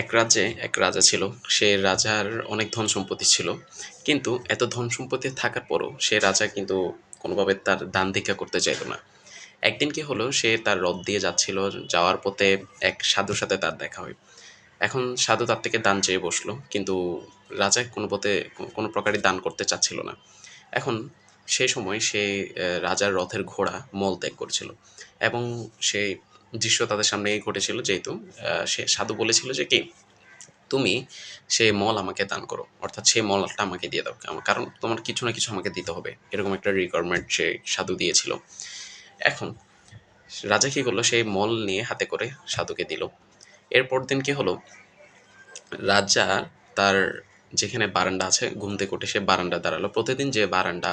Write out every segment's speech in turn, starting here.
এক রাজ্যে এক রাজা ছিল। সে রাজার অনেক ধন সম্পত্তি ছিল। কিন্তু এত ধন সম্পত্তি থাকার পরও সে রাজা কিন্তু কোনোভাবে তার দান ভিক্ষা করতে চাইল না। একদিন কি হলো, সে তার রথ দিয়ে যাচ্ছিল, যাওয়ার পথে এক সাধুর সাথে তার দেখা হয়। এখন সাধু তার থেকে দান চেয়ে বসলো, কিন্তু রাজা কোনো পথে কোনো প্রকারই দান করতে চাচ্ছিল না। এখন সেই সময় সে রাজার রথের ঘোড়া মল ত্যাগ করছিল, এবং সেই দৃশ্য তাদের সামনেই ঘটেছিল, যেহেতু সে সাধু বলেছিল যে কি, তুমি সেই মল আমাকে দান করো, অর্থাৎ সেই মলটা আমাকে দিয়ে দাও, কারণ তোমার কিছু না কিছু আমাকে দিতে হবে, এরকম একটা রিকোয়ারমেন্ট সে সাধু দিয়েছিল। এখন রাজা কি করলো, সেই মল নিয়ে হাতে করে সাধুকে দিল। এরপর দিন কি হলো, রাজা তার যেখানে বারান্দা আছে, ঘুম থেকে উঠে সে বারান্দা দাঁড়ালো। প্রতিদিন যে বারান্দা,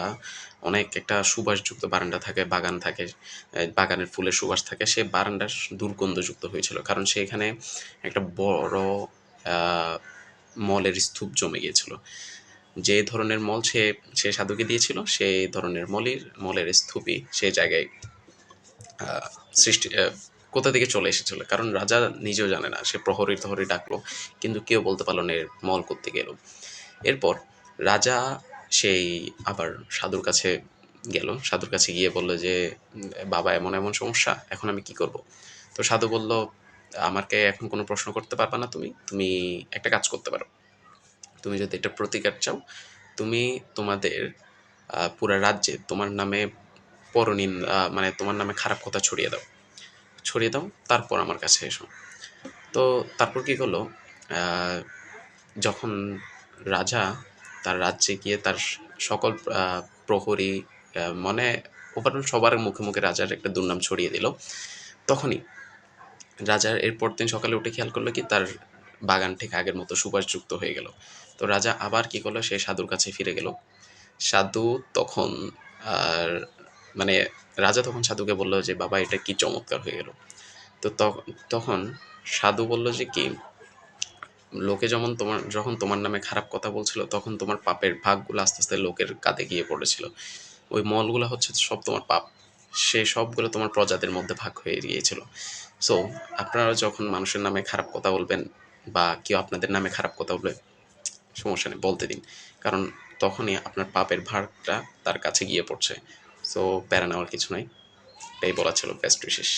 অনেক একটা সুবাসযুক্ত বারান্দা থাকে, বাগান থাকে, বাগানের ফুলের সুবাস থাকে, সে বারান্দার দুর্গন্ধযুক্ত হয়েছিল, কারণ সেখানে একটা বড় আহ, মলের স্তূপ জমে গিয়েছিল। যে ধরনের মল সে সে সাধুকে দিয়েছিল, সেই ধরনের মলের স্তূপই সে জায়গায় আহ, সৃষ্টি কোথা থেকে চলে এসেছিল, কারণ রাজা নিজেও জানে না। সে প্রহরী টহরী ডাকলো, কিন্তু কেউ বলতে পারলো না এর মল কোত্থেকে এলো। এরপর রাজা সেই আবার সাধুর কাছে গেল, সাধুর কাছে গিয়ে বলল যে বাবা, এমন এমন সমস্যা, এখন আমি কি করব?" তো সাধু বলল, আমাকে এখন কোনো প্রশ্ন করতে পারবা না, তুমি তুমি একটা কাজ করতে পারো। তুমি যদি একটা প্রতিকার চাও, তুমি তোমাদের পুরা রাজ্যে তোমার নামে মানে তোমার নামে খারাপ কথা ছড়িয়ে দাও, তারপর আমার কাছে এসো। তো তারপর কি করলো, আহ, যখন রাজা তার রাজ্যে গিয়ে তার সকল প্রহরী, মানে ওভারঅল সবার মুখে মুখে রাজার একটা দুর্নাম ছড়িয়ে দিল, তখনই রাজার এরপর দিন সকালে উঠে খেয়াল করলো কি, তার বাগান ঠিক আগের মতো সুবাসযুক্ত হয়ে গেল। তো রাজা আবার কি করলো, সে সাধুর কাছে ফিরে গেল। সাধু তখন আর মানে রাজা তখন সাধুকে বলল যে বাবা, এটা কি চমৎকার হয়ে গেল। তো তখন সাধু বলল যে কি, লোকে যখন তোমার নামে খারাপ কথা বলছিল, তখন তোমার পাপের ভাগগুলো আস্তে আস্তে লোকের কাঁধে গিয়ে পড়েছিল। ওই মলগুলো হচ্ছে সব তোমার পাপ, সেই সবগুলো তোমার প্রজাদের মধ্যে ভাগ হয়ে গিয়েছিল। সো আপনারা যখন মানুষের নামে খারাপ কথা বলবেন, বা কেউ আপনাদের নামে খারাপ কথা বলবে, সমস্যা নেই, বলতে দিন, কারণ তখনই আপনার পাপের ভাগটা তার কাছে গিয়ে পড়ছে। সো প্যারা নেওয়ার কিছু নাই। এটাই বলা ছিল, বেস্ট উইশেস।